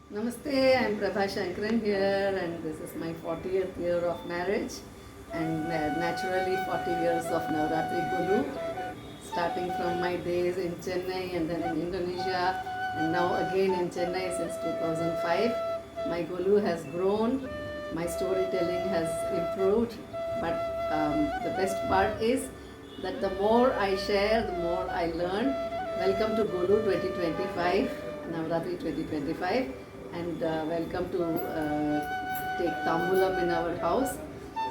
Namaste, I'm Prabha Shankaran here, and this is my 40th year of marriage and naturally 40 years of Navratri Golu, starting from my days in Chennai and then in Indonesia, and now again in Chennai since 2005. My Golu has grown, my storytelling has improved, but the best part is that the more I share, the more I learn. Welcome to Golu 2025, Navratri 2025, and welcome to take Tambulam in our house.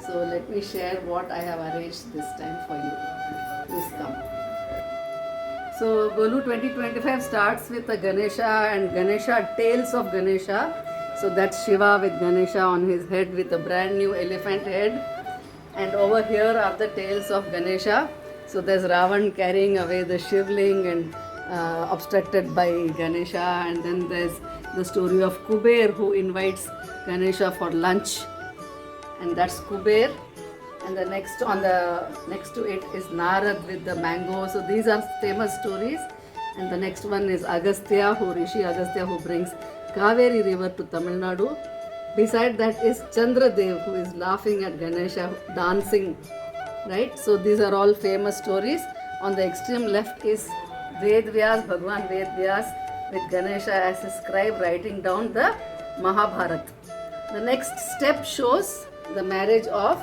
So let me share what I have arranged this time for you. Please come. So Golu 2025 starts with a Ganesha and Ganesha tales of Ganesha. So that's Shiva with Ganesha on his head with a brand new elephant head. And over here are the tales of Ganesha. So there's Ravan carrying away the Shivling and obstructed by Ganesha, and then there's the story of Kuber who invites Ganesha for lunch, and that's Kuber. And the next to it is Narad with the mango. So these are famous stories. And the next one is Agastya, Rishi Agastya, who brings Kaveri river to Tamil Nadu. Beside that is Chandradev, who is laughing at Ganesha dancing, right? So these are all famous stories. On the extreme left is Ved Vyas, Bhagwan Ved Vyas with Ganesha as a scribe writing down the Mahabharata. The next step shows the marriage of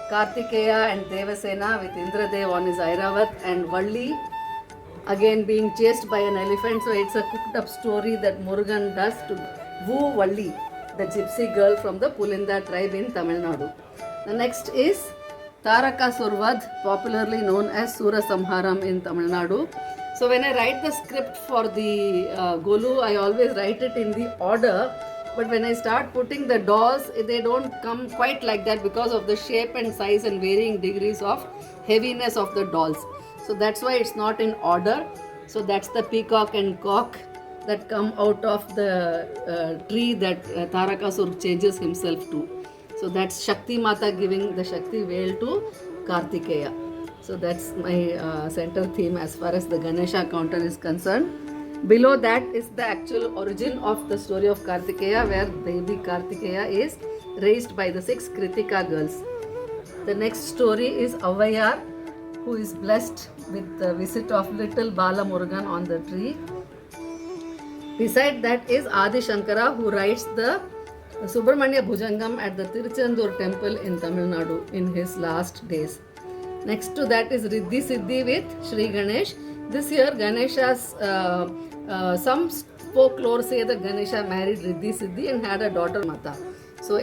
Kartikeya and Devasena with Indradev on his Airavat and Valli again being chased by an elephant. So it's a cooked up story that Murugan does to woo Valli, the gypsy girl from the Pulinda tribe in Tamil Nadu. The next is Tarakasur Vadh, popularly known as Sura Samharam in Tamil Nadu. So when I write the script for the Golu, I always write it in the order. But when I start putting the dolls, they don't come quite like that because of the shape and size and varying degrees of heaviness of the dolls. So that's why it's not in order. So that's the peacock and cock that come out of the tree that Tarakasur changes himself to. So that's Shakti Mata giving the Shakti veil to Kartikeya. So that's my center theme as far as the Ganesha counter is concerned. Below that is the actual origin of the story of Kartikeya, where baby Kartikeya is raised by the 6 Kritika girls. The next story is Avayar, who is blessed with the visit of little Bala Murugan on the tree. Beside that is Adi Shankara, who writes the Subramanya Bhujangam at the Tiruchendur temple in Tamil Nadu in his last days. Next to that is Riddhi Siddhi with Sri Ganesh. This year Ganesha's, some folklore say that Ganesha married Riddhi Siddhi and had a daughter Mata. So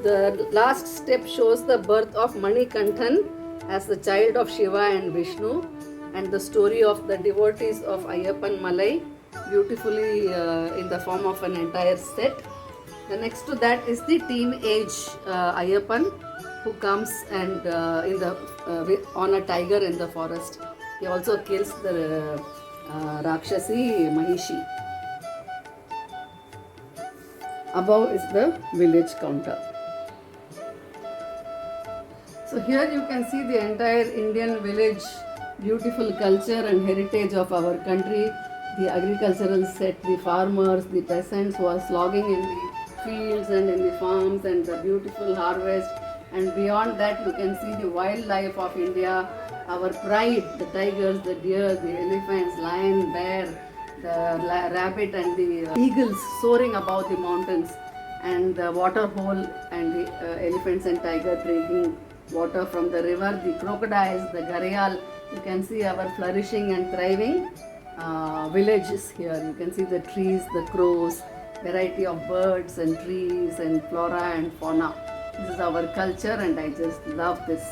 the last step shows the birth of Manikanthan as the child of Shiva and Vishnu, and the story of the devotees of Ayyappan Malai, beautifully in the form of an entire set. The next to that is the teenage Ayyappan, who comes and on a tiger in the forest. He also kills the Rakshasi Mahishi. Above is the village counter. So here you can see the entire Indian village, beautiful culture and heritage of our country, the agricultural set, the farmers, the peasants who are slogging in the fields and in the farms, and the beautiful harvest. And beyond that you can see the wildlife of India, our pride, the tigers, the deer, the elephants, lion, bear, the rabbit and the eagles soaring above the mountains, and the water hole and the elephants and tiger drinking water from the river, the crocodiles, the gharial. You can see our flourishing and thriving villages here. You can see the trees, the crows, variety of birds and trees and flora and fauna. This is our culture and I just love this.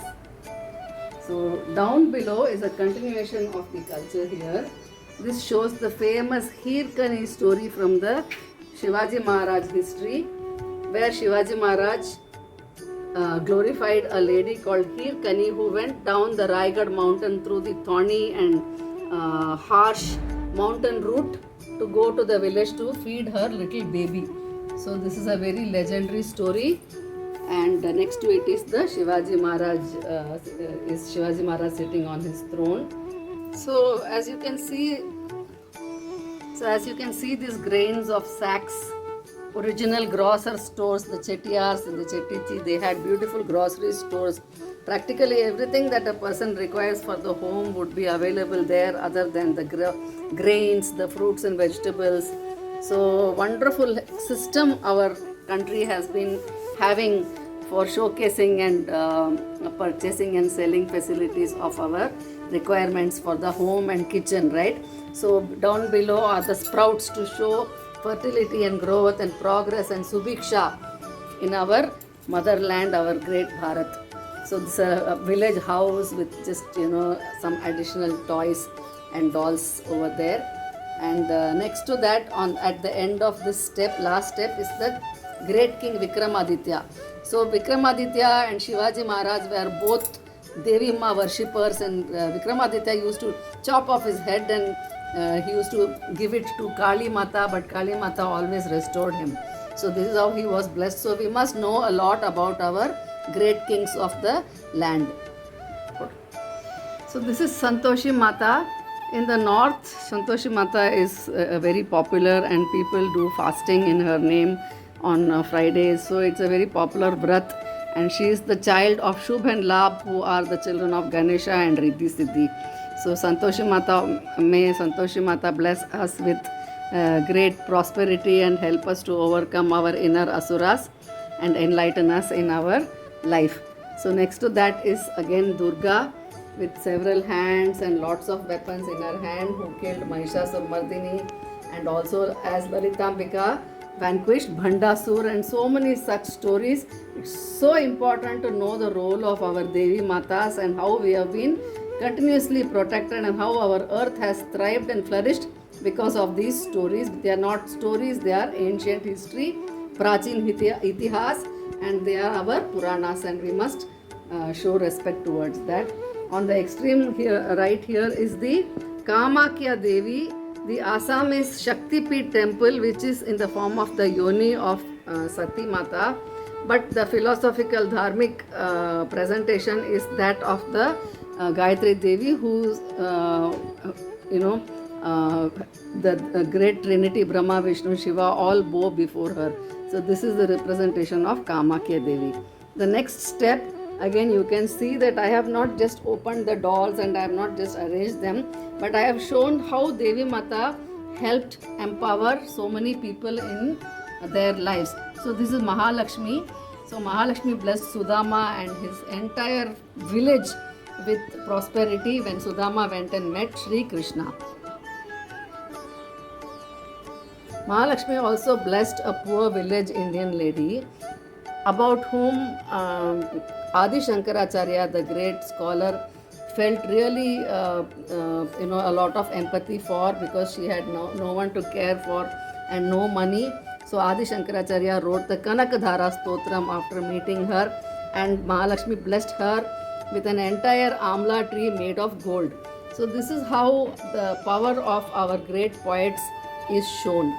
So down below is a continuation of the culture here. This shows the famous Hirkani story from the Shivaji Maharaj history, where Shivaji Maharaj glorified a lady called Hirkani who went down the Raigad mountain through the thorny and harsh mountain route to go to the village to feed her little baby. So this is a very legendary story. And next to it is the Shivaji Maharaj sitting on his throne. So as you can see these grains of sacks original grocer stores, the Chettiars and the Chettichi. They had beautiful grocery stores. Practically everything that a person requires for the home would be available there, other than the grains, the fruits and vegetables. So wonderful system our country has been having for showcasing and purchasing and selling facilities of our requirements for the home and kitchen, right? So down below are the sprouts to show fertility and growth and progress and subiksha in our motherland, our great Bharat. So this is a village house with just some additional toys and dolls over there. And next to that, on at the end of this step, last step, is the great king Vikramaditya. So Vikramaditya and Shivaji Maharaj were both Devi Ma worshippers, and Vikramaditya used to chop off his head and he used to give it to Kali Mata, but Kali Mata always restored him. So this is how he was blessed. So we must know a lot about our great kings of the land. So this is Santoshi Mata. In the north, Santoshi Mata is very popular and people do fasting in her name on Fridays. So it's a very popular vrat, and she is the child of Shubh and Labh, who are the children of Ganesha and Riddhi Siddhi. So Santoshi Mata, may Santoshi Mata bless us with great prosperity and help us to overcome our inner asuras and enlighten us in our life. So next to that is again Durga with several hands and lots of weapons in her hand, who killed Mahishasura and also as Lalitambika vanquished Bhandasur, and so many such stories. It's so important to know the role of our Devi Matas and how we have been continuously protected and how our earth has thrived and flourished because of these stories. They are not stories, they are ancient history, Prachin Itihas, and they are our Puranas, and we must show respect towards that. On the extreme here, right here is the Kamakya Devi. The Assamese Shaktipeeth temple, which is in the form of the yoni of Sati Mata, but the philosophical dharmic presentation is that of the Gayatri Devi, who's the great Trinity Brahma, Vishnu, Shiva all bow before her. So this is the representation of Kamakya Devi. The next step, again you can see that I have not just opened the dolls and I have not just arranged them, but I have shown how Devi Mata helped empower so many people in their lives. So this is Mahalakshmi. So Mahalakshmi blessed Sudama and his entire village with prosperity when Sudama went and met Sri Krishna. Mahalakshmi also blessed a poor village Indian lady about whom Adi Shankaracharya, the great scholar, felt really a lot of empathy for, because she had no one to care for and no money. So Adi Shankaracharya wrote the Kanakadhara Stotram after meeting her, and Mahalakshmi blessed her with an entire amla tree made of gold. So this is how the power of our great poets is shown.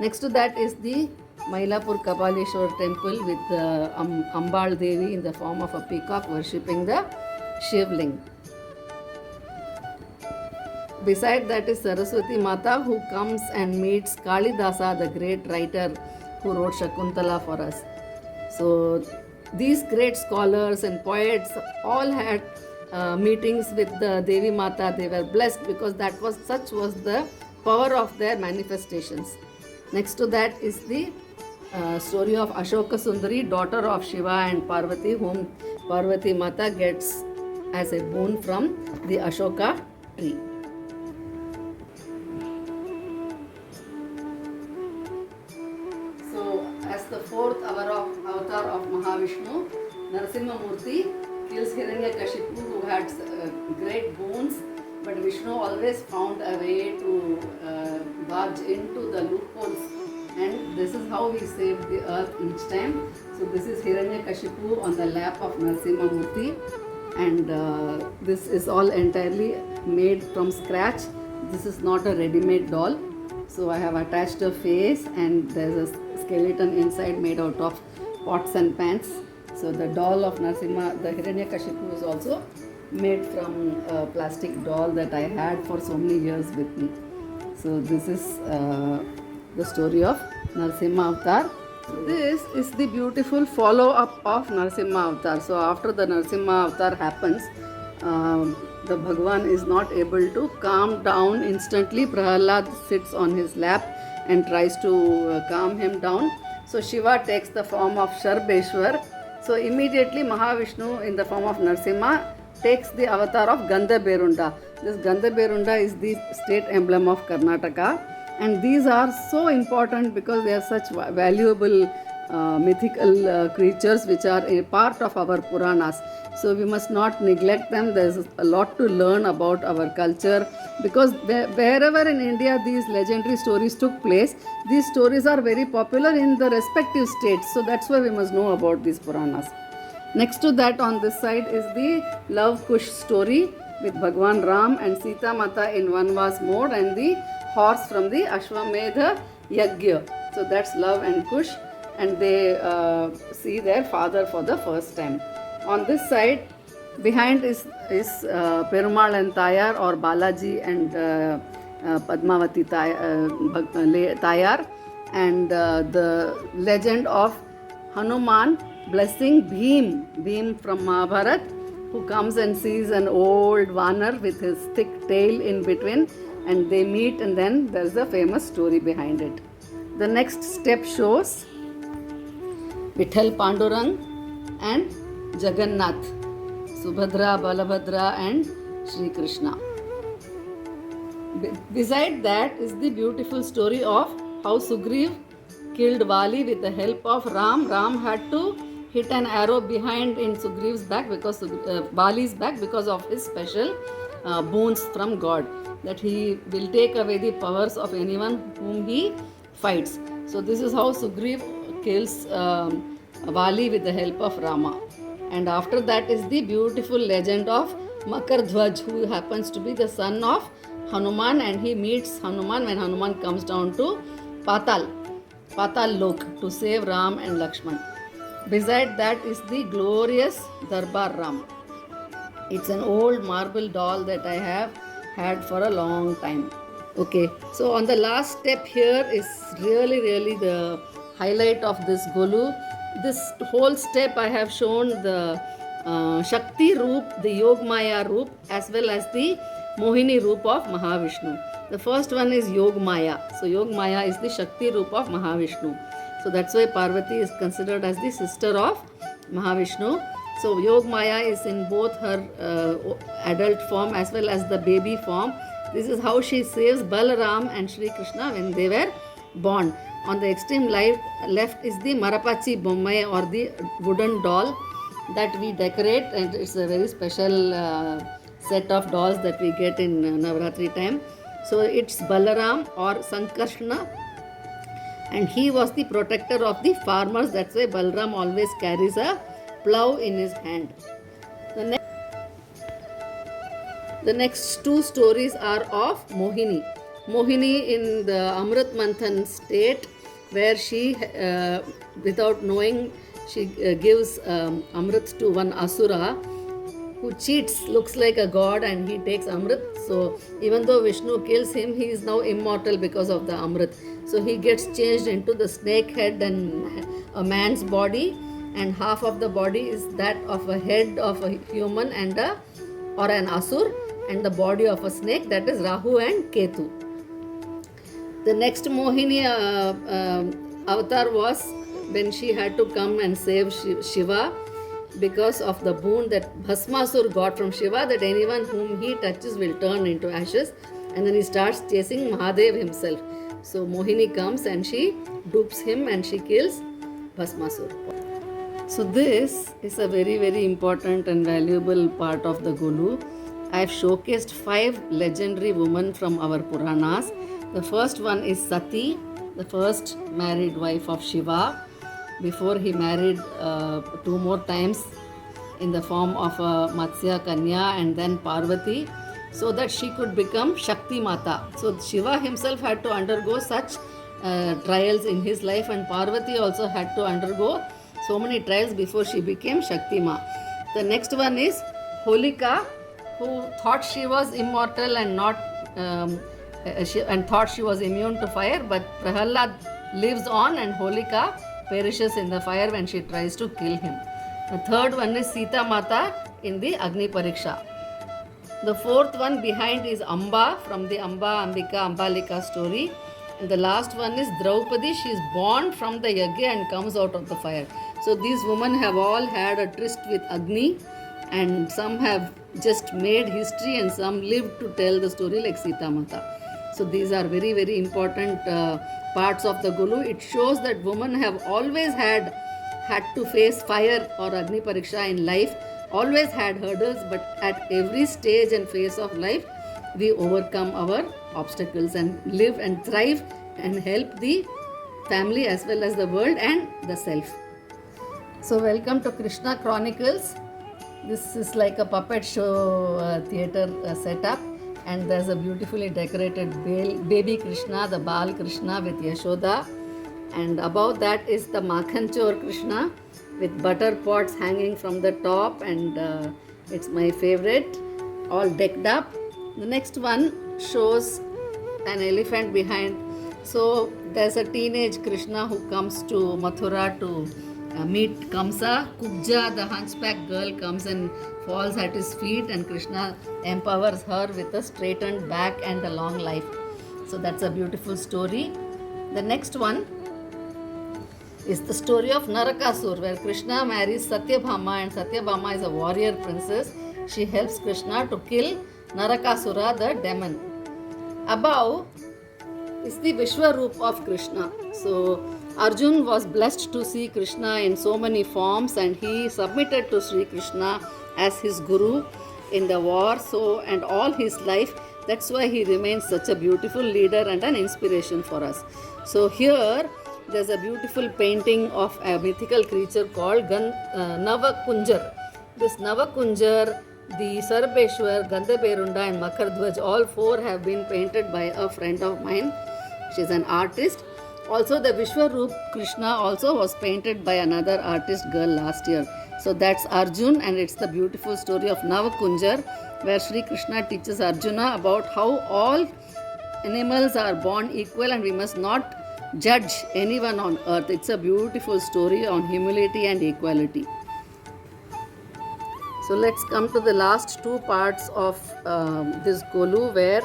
Next to that is the Mailapur Kapaleshwar temple with the Ambal Devi in the form of a peacock worshipping the Shivling. Beside that is Saraswati Mata, who comes and meets Kalidasa, the great writer who wrote Shakuntala for us. So these great scholars and poets all had meetings with the Devi Mata. They were blessed because such was the power of their manifestations. Next to that is the story of Ashoka Sundari, daughter of Shiva and Parvati, whom Parvati Mata gets as a boon from the Ashoka tree. So, as the fourth avatar of Mahavishnu, Narasimha Murthy kills Hiranyakashipu, who had great boons, but Vishnu always found a way to barge into the loopholes, and this is how he saved the earth each time. So this is Hiranyakashipu on the lap of Narasimha Murthy, and this is all entirely made from scratch. This is not a ready-made doll. So I have attached a face, and there's a skeleton inside made out of pots and pans. So the doll of Narasimha, the Hiranyakashipu, is also made from a plastic doll that I had for so many years with me. So this is the story of Narasimha Avatar. This is the beautiful follow-up of Narasimha Avatar. So after the Narasimha Avatar happens, the Bhagwan is not able to calm down instantly. Prahalad sits on his lap and tries to calm him down. So Shiva takes the form of Sharbeshwar. So immediately Mahavishnu in the form of Narasimha takes the avatar of Gandhaberunda. This Gandhaberunda is the state emblem of Karnataka, and these are so important because they are such valuable mythical creatures which are a part of our Puranas. So we must not neglect them. There is a lot to learn about our culture because wherever in India these legendary stories took place, these stories are very popular in the respective states. So that's why we must know about these Puranas. Next to that on this side is the Love Kush story with Bhagwan Ram and Sita Mata in Vanvas mode and the horse from the Ashwamedha Yagya. So that's Love and Kush, and they see their father for the first time. On this side, behind is Perumal and Tayar, or Balaji and Padmavati Tayar, and the legend of Hanuman blessing Bhim from Mahabharat, who comes and sees an old Vanar with his thick tail in between, and they meet, and then there's a famous story behind it. The next step shows Vithal Pandurang and Jagannath, Subhadra, Balabhadra and Sri Krishna. Beside that is the beautiful story of how Sugriv killed Vali with the help of Ram. Ram had to hit an arrow behind in Sugriv's back because Vali's back because of his special boons from God, that he will take away the powers of anyone whom he fights. So this is how Sugriv kills Vali with the help of Rama. And after that is the beautiful legend of Makar Dhwaj, who happens to be the son of Hanuman, and he meets Hanuman when Hanuman comes down to Patal Lok to save Ram and Lakshman. Beside that is the glorious Darbar Ram. It's an old marble doll that I have had for a long time. Okay, so on the last step here is really the highlight of this Golu. This whole step I have shown the Shakti Roop, the Yogmaya Roop, as well as the Mohini Roop of Mahavishnu. The first one is Yogmaya. So Yogmaya is the Shakti Roop of Mahavishnu. So that's why Parvati is considered as the sister of Mahavishnu. So Yogmaya is in both her adult form as well as the baby form. This is how she saves Balaram and Sri Krishna when they were born. On the extreme left is the Marapachi Bommai, or the wooden doll that we decorate, and it's a very special set of dolls that we get in Navratri time. So it's Balaram or Sankarshna, and he was the protector of the farmers. That's why Balaram always carries a plough in his hand. The next two stories are of Mohini. Mohini in the Amrit Manthan state, where she, without knowing, she gives Amrit to one Asura who cheats, looks like a god, and he takes Amrit. So even though Vishnu kills him, he is now immortal because of the Amrit. So he gets changed into the snake head and a man's body, and half of the body is that of a head of a human and or an Asur, and the body of a snake, that is Rahu and Ketu. The next Mohini avatar was when she had to come and save Shiva because of the boon that Bhasmasur got from Shiva, that anyone whom he touches will turn into ashes, and then he starts chasing Mahadev himself. So Mohini comes and she dupes him and she kills Bhasmasur. So this is a very important and valuable part of the Golu. I have showcased 5 legendary women from our Puranas. The first one is Sati, the first married wife of Shiva, before he married 2 more times in the form of Matsya Kanya and then Parvati, so that she could become Shakti Mata. So Shiva himself had to undergo such trials in his life, and Parvati also had to undergo so many trials before she became Shakti Ma. The next one is Holika, who thought she was immortal and not and thought she was immune to fire, but Prahalad lives on and Holika perishes in the fire when she tries to kill him. The third one is Sita Mata in the Agni Pariksha. The fourth one behind is Amba from the Amba Ambika Ambalika story. And the last one is Draupadi. She is born from the Yagya and comes out of the fire. So these women have all had a tryst with Agni, and some have just made history and some lived to tell the story like Sita Mata. So these are very, very important parts of the Golu. It shows that women have always had to face fire or Agni Pariksha in life, always had hurdles, but at every stage and phase of life, we overcome our obstacles and live and thrive and help the family as well as the world and the self. So welcome to Krishna Chronicles. This is like a puppet show theatre setup, and there's a beautifully decorated baby Krishna, the Bal Krishna with Yashoda, and above that is the Makhanchor Krishna with butter pots hanging from the top, and it's my favorite, all decked up. The next one shows an elephant behind. So there's a teenage Krishna who comes to Mathura to meet Kamsa. Kubja, the hunchback girl, comes and falls at his feet, and Krishna empowers her with a straightened back and a long life. So that's a beautiful story. The next one is the story of Narakasur, where Krishna marries Satyabhama, and Satyabhama is a warrior princess. She helps Krishna to kill Narakasura, the demon. Above is the Vishwaroop of Krishna. So Arjun was blessed to see Krishna in so many forms, and he submitted to Sri Krishna as his guru in the war. So, and all his life, that's why he remains such a beautiful leader and an inspiration for us. So here there's a beautiful painting of a mythical creature called Navakunjar. This Navakunjar, the Sarabeshwar, Gandhaberunda and Makardhwaj, all four have been painted by a friend of mine. She's an artist. Also the Vishwaroop Krishna also was painted by another artist girl last year. So that's Arjun, and it's the beautiful story of Navakunjar, where Sri Krishna teaches Arjuna about how all animals are born equal and we must not judge anyone on earth. It's a beautiful story on humility and equality. So let's come to the last two parts of this Golu, where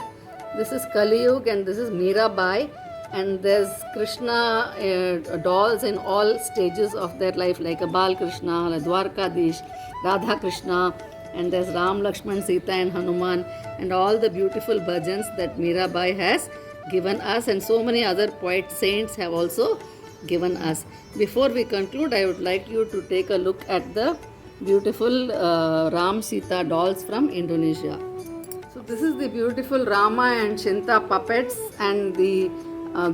this is Kali Yuga and this is Mirabai, and there's Krishna dolls in all stages of their life, like a Bal Krishna, a Dwarkadish, Radha Krishna, and there's Ram, Lakshman, Sita and Hanuman, and all the beautiful bhajans that Mirabai has given us, and so many other poet saints have also given us. Before we conclude, I would like you to take a look at the beautiful Ram Sita dolls from Indonesia. So this is the beautiful Rama and Chinta puppets and the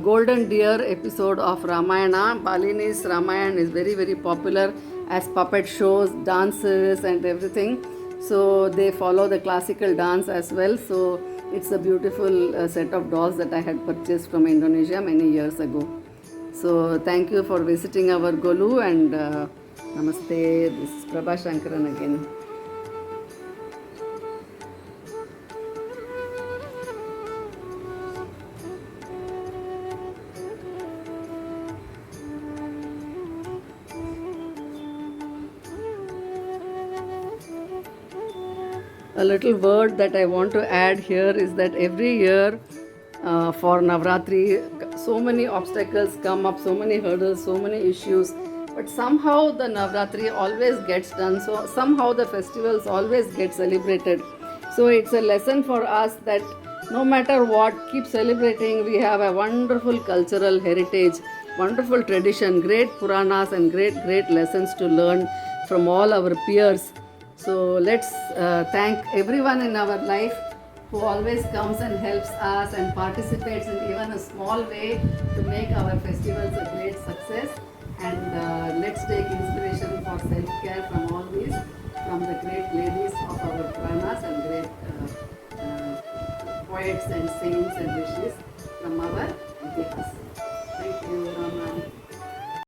Golden Deer episode of Ramayana. Balini's Ramayana is very, very popular as puppet shows, dances and everything. So they follow the classical dance as well. So it's a beautiful set of dolls that I had purchased from Indonesia many years ago. So thank you for visiting our Golu, and Namaste. This is Prabha Shankaran again. A little word that I want to add here is that every year for Navratri, so many obstacles come up, so many hurdles, so many issues, but somehow the Navratri always gets done. So somehow the festivals always get celebrated. So it's a lesson for us that no matter what, keep celebrating. We have a wonderful cultural heritage, wonderful tradition, great Puranas and great lessons to learn from all our peers. So let's thank everyone in our life who always comes and helps us and participates in even a small way to make our festivals a great success. And let's take inspiration for self-care from all these, from the great ladies of our Puranas and great poets and saints and rishis from our Itihas.